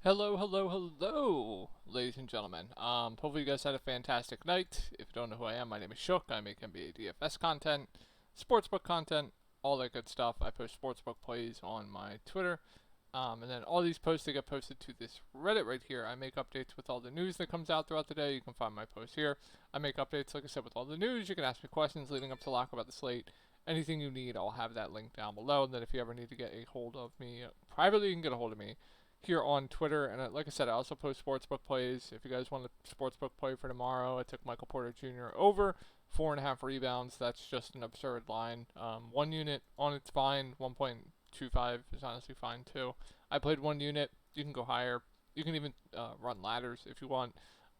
Hello, hello, hello, ladies and gentlemen. Hopefully you guys had a fantastic night. If you don't know who I am, my name is Shook. I make NBA DFS content, sportsbook content, all that good stuff. I post sportsbook plays on my Twitter. And then all these posts that get posted to this Reddit right here. I make updates with all the news that comes out throughout the day. You can find my posts here. I make updates, like I said, with all the news. You can ask me questions leading up to lock about the slate. Anything you need, I'll have that link down below. And then if you ever need to get a hold of me privately, you can get a hold of me here on Twitter. And like I said, I also post sportsbook plays. If you guys want a sportsbook play for tomorrow, I took Michael Porter Jr. over 4.5 rebounds. That's just an absurd line. One unit on it's fine. 1.25 is honestly fine too. I played one unit. You can go higher. You can even run ladders if you want.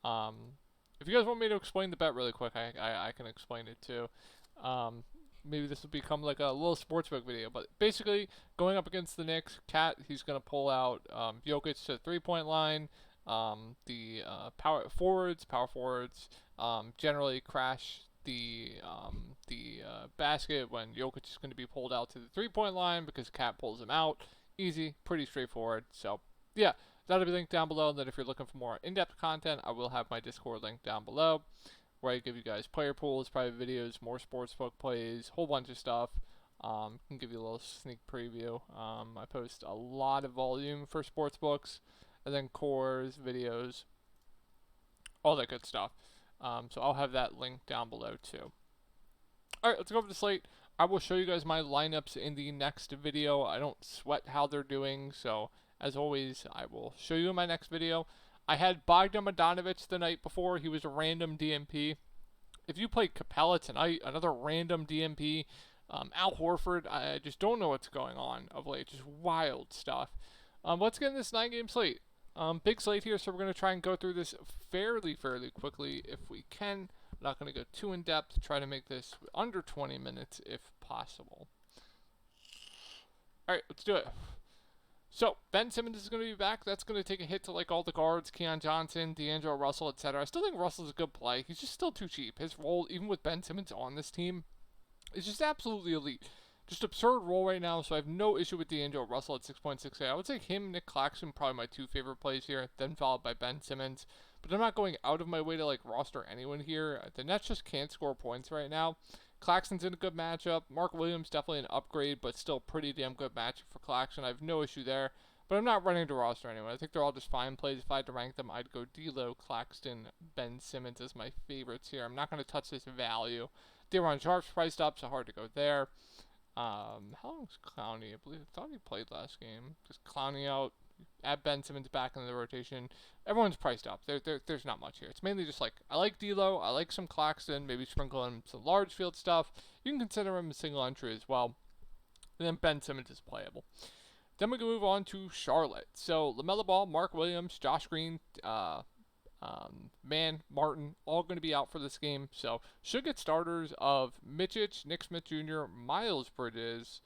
Um, if you guys want me to explain the bet really quick, I can explain it too. Um, Maybe this will become like a little sportsbook video, but basically going up against the Knicks, Cat, he's gonna pull out Jokic to the 3-point line. The power forwards, generally crash the basket when Jokic is going to be pulled out to the 3-point line because Cat pulls him out. Easy, pretty straightforward. So yeah, that'll be linked down below. And then if you're looking for more in-depth content, I will have my Discord link down below, where I give you guys player pools, private videos, more sportsbook plays, whole bunch of stuff. Can give you a little sneak preview. I post a lot of volume for sportsbooks, and then cores, videos, all that good stuff. So I'll have that link down below too. All right, let's go over the slate. I will show you guys my lineups in the next video. I don't sweat how they're doing, so as always, I will show you in my next video. I had Bogdan Bogdanovic the night before. He was a random DMP. If you play Capella tonight, another random DMP. Al Horford, I just don't know what's going on of late. Just wild stuff. Let's get in this 9-game slate. Big slate here, so we're going to try and go through this fairly quickly if we can. I'm not going to go too in depth. Try to make this under 20 minutes if possible. All right, let's do it. So Ben Simmons is going to be back. That's going to take a hit to like all the guards, Keon Johnson, D'Angelo Russell, etc. I still think Russell's a good play. He's just still too cheap. His role, even with Ben Simmons on this team, is just absolutely elite. Just absurd role right now, so I have no issue with D'Angelo Russell at 6.68. I would say him, Nick Claxton, probably my two favorite plays here, then followed by Ben Simmons. But I'm not going out of my way to like roster anyone here. The Nets just can't score points right now. Claxton's in a good matchup. Mark Williams definitely an upgrade, but still pretty damn good matchup for Claxton. I have no issue there. But I'm not running to roster anyone. I think they're all just fine plays. If I had to rank them, I'd go D'Lo, Claxton, Ben Simmons as my favorites here. I'm not going to touch this value. De'Aaron Sharp's priced up, so hard to go there. How long is Clowney? I thought he played last game. Just Clowney out. Add Ben Simmons back in the rotation. Everyone's priced up. There's not much here. It's mainly just like, I like D'Lo, I like some Claxton, maybe sprinkle in some large field stuff. You can consider him a single entry as well. And then Ben Simmons is playable. Then we can move on to Charlotte. So LaMelo Ball, Mark Williams, Josh Green, Martin, all going to be out for this game. So should get starters of Mitchich, Nick Smith Jr., Miles Bridges,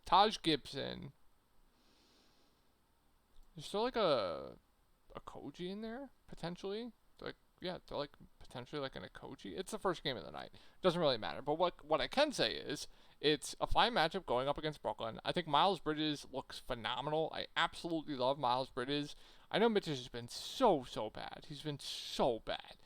Taj Gibson. Is there like a Koji in there potentially? They're like potentially like an Koji. It's the first game of the night. Doesn't really matter. But what I can say is it's a fine matchup going up against Brooklyn. I think Miles Bridges looks phenomenal. I absolutely love Miles Bridges. I know Mitch has been so bad. He's been so bad.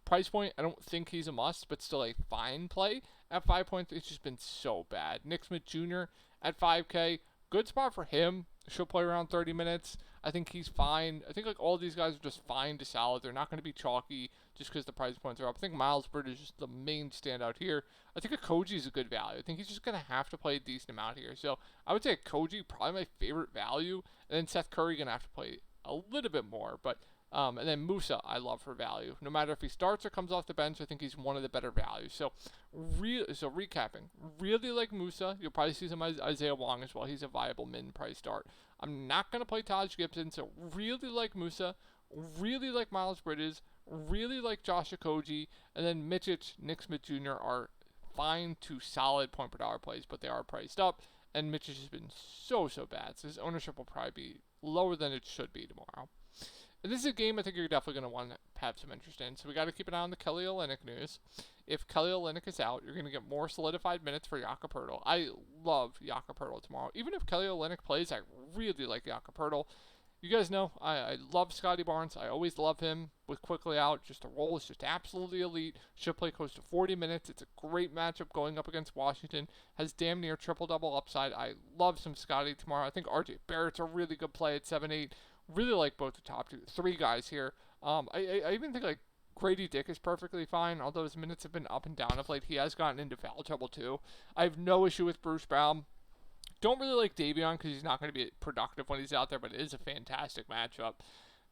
Price point, I don't think he's a must, but still a fine play at 5 points. It's just been so bad. Nick Smith Jr. at 5K, good spot for him. She'll play around 30 minutes. I think he's fine. I think like all these guys are just fine to solid. They're not going to be chalky just because the price points are up. I think Miles Bridges is just the main standout here. I think a Koji is a good value. I think he's just going to have to play a decent amount here. So I would say a Koji, probably my favorite value. And then Seth Curry going to have to play a little bit more. But and then Musa, I love for value. No matter if he starts or comes off the bench, I think he's one of the better values. So recapping, really like Musa. You'll probably see some Isaiah Wong as well. He's a viable min-price start. I'm not going to play Taj Gibson, so really like Musa, really like Miles Bridges, really like Josh Okogie, and then Mitchich, Nick Smith Jr. are fine to solid point per dollar plays, but they are priced up, and Mitchich has been so bad, so his ownership will probably be lower than it should be tomorrow. And this is a game I think you're definitely going to want to have some interest in, so we got to keep an eye on the Kelly Olynyk news. If Kelly Olynyk is out, you're going to get more solidified minutes for Jakob Poeltl. I love Jakob Poeltl tomorrow. Even if Kelly Olynyk plays, I really like Jakob Poeltl. You guys know I love Scotty Barnes. I always love him with quickly out. Just the role is just absolutely elite. Should play close to 40 minutes. It's a great matchup going up against Washington. Has damn near triple-double upside. I love some Scotty tomorrow. I think RJ Barrett's a really good play at 7-8. Really like both the top three guys here. I even think like Grady Dick is perfectly fine, although his minutes have been up and down of late. He has gotten into foul trouble too. I have no issue with Bruce Brown. Don't really like Davion because he's not going to be productive when he's out there, but it is a fantastic matchup.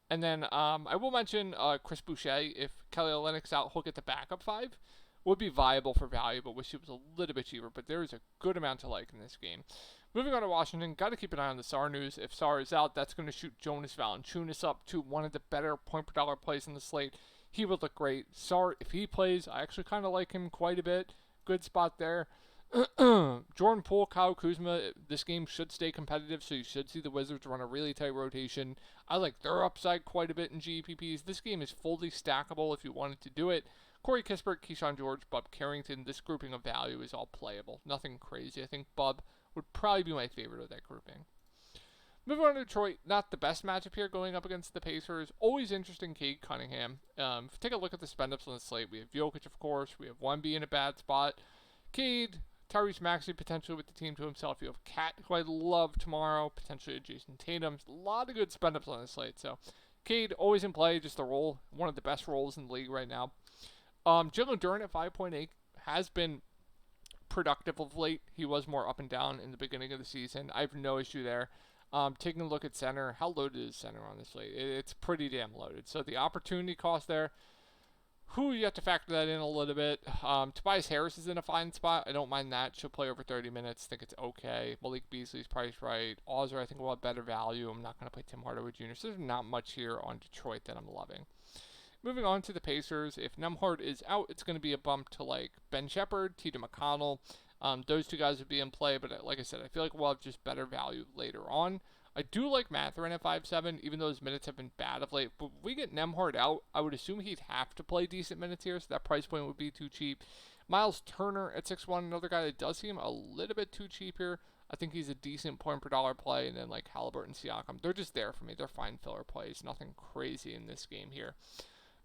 And then I will mention Chris Boucher. If Kelly Olynyk's out, he'll get the backup 5. Would be viable for value, but wish he was a little bit cheaper. But there is a good amount to like in this game. Moving on to Washington, got to keep an eye on the Sarr news. If Sarr is out, that's going to shoot Jonas Valanciunas up to one of the better point per dollar plays in the slate. He would look great. Sarr, if he plays, I actually kind of like him quite a bit. Good spot there. Jordan Poole, Kyle Kuzma, this game should stay competitive, so you should see the Wizards run a really tight rotation. I like their upside quite a bit in GPPs. This game is fully stackable if you wanted to do it. Corey Kispert, Keyshawn George, Bub Carrington, this grouping of value is all playable. Nothing crazy. I think Bub would probably be my favorite of that grouping. Moving on to Detroit, not the best matchup here going up against the Pacers. Always interesting, Cade Cunningham. Take a look at the spend-ups on the slate. We have Jokic, of course. We have Wemby in a bad spot. Cade, Tyrese Maxey potentially with the team to himself. You have Cat, who I love tomorrow, potentially Jason Tatum. A lot of good spend-ups on the slate. So Cade, always in play, just the role, one of the best roles in the league right now. Jalen Duren at 5.8 has been productive of late. He was more up and down in the beginning of the season. I have no issue there. Taking a look at center, how loaded is center on this slate? It's pretty damn loaded. So the opportunity cost there, you have to factor that in a little bit. Tobias Harris is in a fine spot. I don't mind that. She'll play over 30 minutes. Think it's okay. Malik Beasley's priced right. Ozer, I think, will have better value. I'm not going to play Tim Hardaway Jr. So there's not much here on Detroit that I'm loving. Moving on to the Pacers, if Nembhard is out, it's going to be a bump to like Ben Shepherd, T.J. McConnell. Those two guys would be in play, but like I said, I feel like we'll have just better value later on. I do like Mathurin at 5.7, even though his minutes have been bad of late. But if we get Nembhard out, I would assume he'd have to play decent minutes here, so that price point would be too cheap. Miles Turner at 6.1, another guy that does seem a little bit too cheap here. I think he's a decent point per dollar play, and then like Halliburton, Siakam, they're just there for me. They're fine filler plays, nothing crazy in this game here.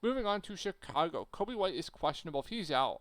Moving on to Chicago, Kobe White is questionable. If he's out,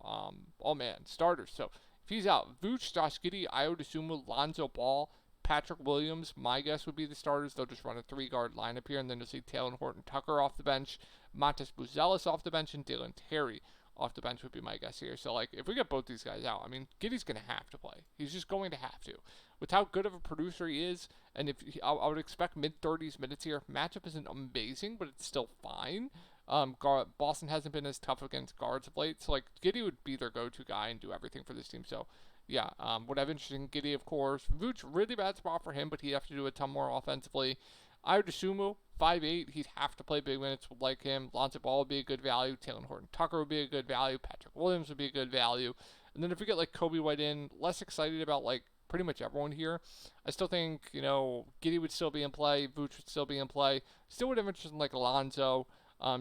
starters. So if he's out, Vooch, Josh Giddey, Ayo Dosunmu, Lonzo Ball, Patrick Williams, my guess would be the starters. They'll just run a 3-guard lineup here, and then you'll see Taylor Horton Tucker off the bench, Montes Buzelis off the bench, and Dalen Terry off the bench would be my guess here. So, like, if we get both these guys out, I mean, Giddey's going to have to play. He's just going to have to. With how good of a producer he is, and I would expect mid-30s minutes here. Matchup isn't amazing, but it's still fine. Boston hasn't been as tough against guards of late, so like Giddey would be their go-to guy and do everything for this team. So yeah, would have interest in Giddey, of course. Vooch, really bad spot for him, but he'd have to do a ton more offensively. Ayo Dosunmu, 5'8", he'd have to play big minutes, would like him. Lonzo Ball would be a good value. Taylor Horton Tucker would be a good value. Patrick Williams would be a good value. And then if we get like Kobe White in, less excited about like pretty much everyone here. I still think, Giddey would still be in play. Vooch would still be in play. Still would have interest in like Alonzo.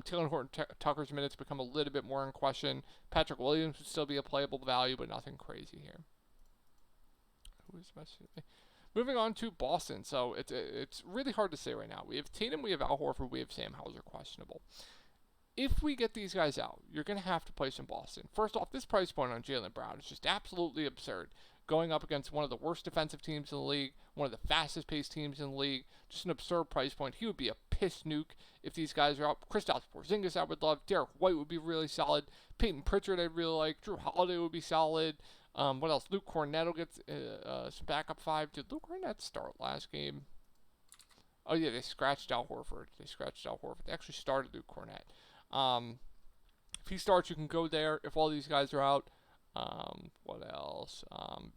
Taylor Horton Tucker's minutes become a little bit more in question. Patrick Williams would still be a playable value, but nothing crazy here. Who is messaging me? Moving on to Boston. So it's really hard to say right now. We have Tatum, we have Al Horford, we have Sam Hauser questionable. If we get these guys out, you're going to have to play some Boston. First off, this price point on Jaylen Brown is just absolutely absurd. Going up against one of the worst defensive teams in the league, one of the fastest paced teams in the league, just an absurd price point. He would be a piss nuke if these guys are out. Kristaps Porzingis I would love. Derek White would be really solid. Peyton Pritchard I'd really like. Drew Holiday would be solid. What else? Luke Cornett will get some backup 5. Did Luke Cornett start last game? Oh yeah, they scratched Al Horford. They actually started Luke Cornett. If he starts, you can go there. If all these guys are out, what else?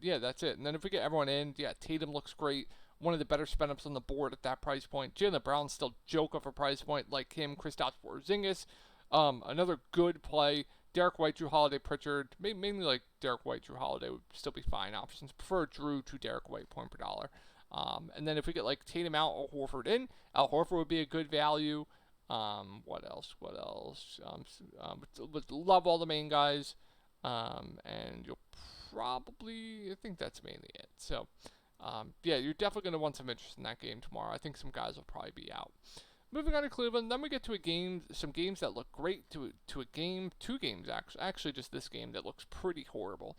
Yeah, that's it. And then if we get everyone in, yeah, Tatum looks great. One of the better spend-ups on the board at that price point. Jaylen Brown's still joke of a price point like him. Kristaps Porzingis, another good play. Derek White, Drew Holiday, Pritchard. Mainly like Derek White, Drew Holiday would still be fine options. Prefer Drew to Derek White point per dollar. And then if we get like Tatum out, Al Horford in, Al Horford would be a good value. What else? Would love all the main guys. And you'll probably, I think that's mainly it. So, yeah, you're definitely going to want some interest in that game tomorrow. I think some guys will probably be out. Moving on to Cleveland, then we get to some games that look great, two games actually just this game that looks pretty horrible.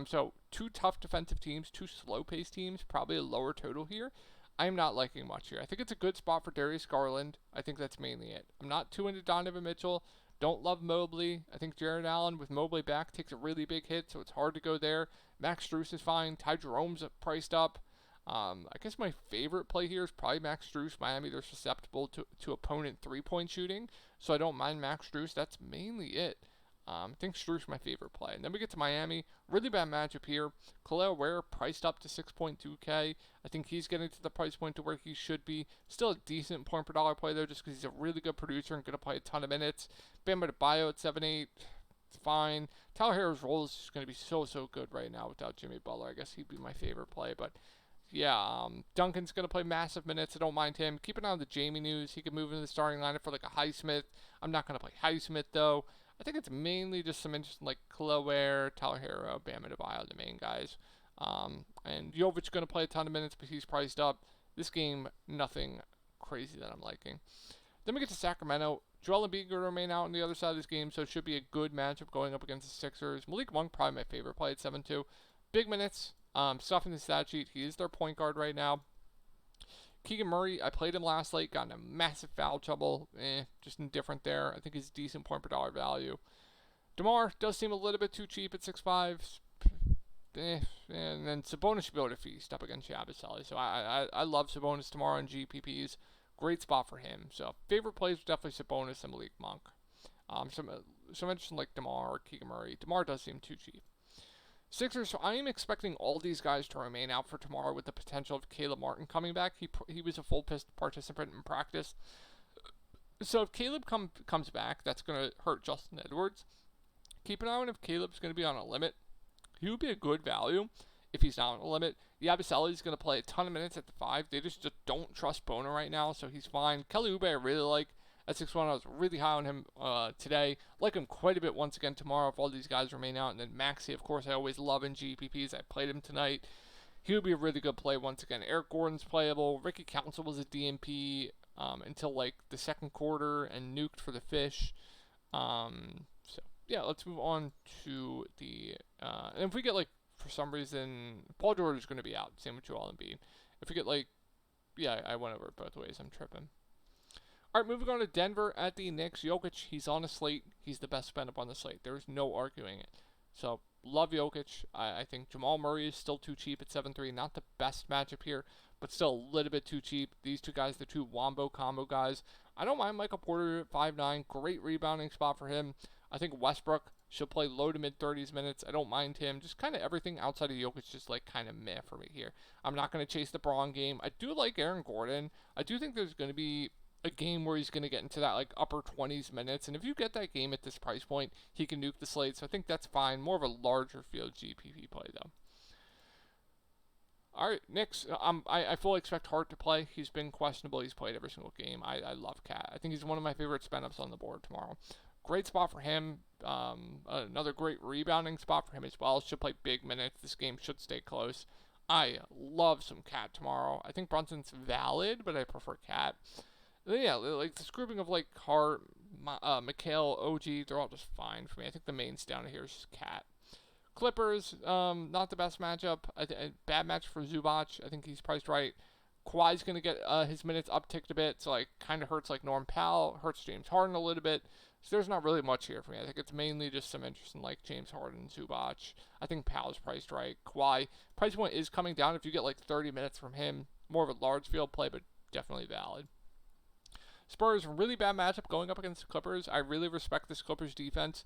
So two tough defensive teams, two slow-paced teams, probably a lower total here. I'm not liking much here. I think it's a good spot for Darius Garland. I think that's mainly it. I'm not too into Donovan Mitchell. Don't love Mobley. I think Jared Allen with Mobley back takes a really big hit, so it's hard to go there. Max Strus is fine. Ty Jerome's priced up. I guess my favorite play here is probably Max Strus. Miami, they're susceptible to opponent three-point shooting, so I don't mind Max Strus. That's mainly it. I think Strus is my favorite play. And then we get to Miami. Really bad matchup here. Khalil Ware priced up to 6.2K. I think he's getting to the price point to where he should be. Still a decent point per dollar play, though, just because he's a really good producer and going to play a ton of minutes. Bam Adebayo at 7.8. It's fine. Tyler Herro's role is just going to be so good right now without Jimmy Butler. I guess he'd be my favorite play, but yeah, Duncan's going to play massive minutes. I don't mind him. Keep an eye on the Jamie news. He could move into the starting lineup for like a Highsmith. I'm not going to play Highsmith, though. I think it's mainly just some interest in like Khalil Ware, Tyler Herro, Bam Adebayo, the main guys. And Jovic's going to play a ton of minutes, but he's priced up. This game, nothing crazy that I'm liking. Then we get to Sacramento. Joel Embiid going to remain out on the other side of this game, so it should be a good matchup going up against the Sixers. Malik Monk, probably my favorite play at 7-2. Big minutes. Stuff in the stat sheet. He is their point guard right now. Keegan Murray, I played him last night, got in a massive foul trouble. Just indifferent there. I think he's decent point per dollar value. DeMar does seem a little bit too cheap at 6.5. And then Sabonis should be able to feast up against Yabusele. So I love Sabonis tomorrow in GPPs. Great spot for him. So favorite plays definitely Sabonis and Malik Monk. Some interesting like DeMar or Keegan Murray. DeMar does seem too cheap. Sixers, so I am expecting all these guys to remain out for tomorrow with the potential of Caleb Martin coming back. He was a full participant in practice. So if Caleb comes back, that's going to hurt Justin Edwards. Keep an eye on if Caleb's going to be on a limit. He would be a good value if he's not on a limit. Yabusele is going to play a ton of minutes at the 5. They just don't trust Boner right now, so he's fine. Kelly Oubre I really like. At 6-1, I was really high on him today. Like him quite a bit once again tomorrow if all these guys remain out. And then Maxey, of course, I always love in GPPs. I played him tonight. He would be a really good play once again. Eric Gordon's playable. Ricky Council was a DMP until like the second quarter and nuked for the fish. So, yeah, let's move on to the... and if we get, like, for some reason... Paul George is going to be out. Same with Joel Embiid. If we get, like... Yeah, I went over it both ways. I'm tripping. All right, moving on to Denver at the Knicks. Jokic, he's on a slate. He's the best spend up on the slate. There's no arguing it. So, love Jokic. I think Jamal Murray is still too cheap at 7-3. Not the best matchup here, but still a little bit too cheap. These two guys, the two Wombo combo guys. I don't mind Michael Porter at 5-9. Great rebounding spot for him. I think Westbrook should play low to mid 30s minutes. I don't mind him. Just kind of everything outside of Jokic just like kind of meh for me here. I'm not going to chase the Braun game. I do like Aaron Gordon. I do think there's going to be a game where he's going to get into that like upper 20s minutes, and if you get that game at this price point, he can nuke the slate, so I think that's fine. More of a larger field GPP play though. Alright, Knicks, I fully expect Hart to play. He's been questionable. He's played every single game. I love Cat. I think he's one of my favorite spend-ups on the board tomorrow. Great spot for him. Another great rebounding spot for him as well. Should play big minutes. This game should stay close. I love some Cat tomorrow. I think Brunson's valid, but I prefer Cat. Yeah, like this grouping of like Hart, Mikhail, OG, they're all just fine for me. I think the main down here is just Cat. Clippers, not the best matchup. Bad match for Zubac. I think he's priced right. Kawhi's going to get his minutes upticked a bit, so like kind of hurts like Norm Powell, hurts James Harden a little bit. So there's not really much here for me. I think it's mainly just some interest in like James Harden, Zubac. I think Powell's priced right. Kawhi, price point is coming down if you get like 30 minutes from him. More of a large field play, but definitely valid. Spurs, really bad matchup going up against the Clippers. I really respect this Clippers defense.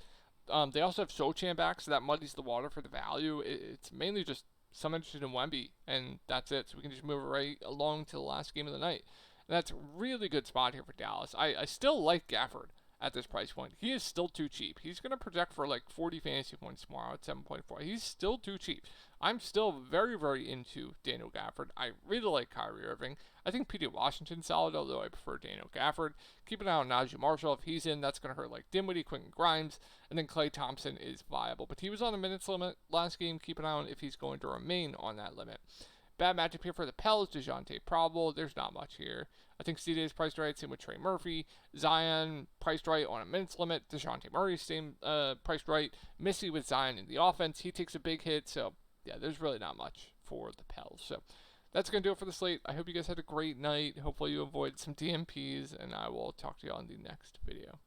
They also have Sochan back, so that muddies the water for the value. It's mainly just some interest in Wemby, and that's it. So we can just move it right along to the last game of the night. And that's a really good spot here for Dallas. I still like Gafford at this price point. He is still too cheap. He's going to project for like 40 fantasy points tomorrow at 7.4. He's still too cheap. I'm still very, very into Daniel Gafford. I really like Kyrie Irving. I think P.J. Washington's solid, although I prefer Daniel Gafford. Keep an eye on Najee Marshall. If he's in, that's going to hurt like Dinwiddie, Quentin Grimes, and then Klay Thompson is viable. But he was on the minutes limit last game. Keep an eye on if he's going to remain on that limit. Bad matchup here for the Pels. DeJounte probable. There's not much here. I think C.J. is priced right. Same with Trey Murphy. Zion priced right on a minutes limit. DeJounte Murray same priced right. Missy with Zion in the offense. He takes a big hit. So yeah, there's really not much for the Pels. So that's going to do it for the slate. I hope you guys had a great night. Hopefully you avoided some DMPs, and I will talk to you on the next video.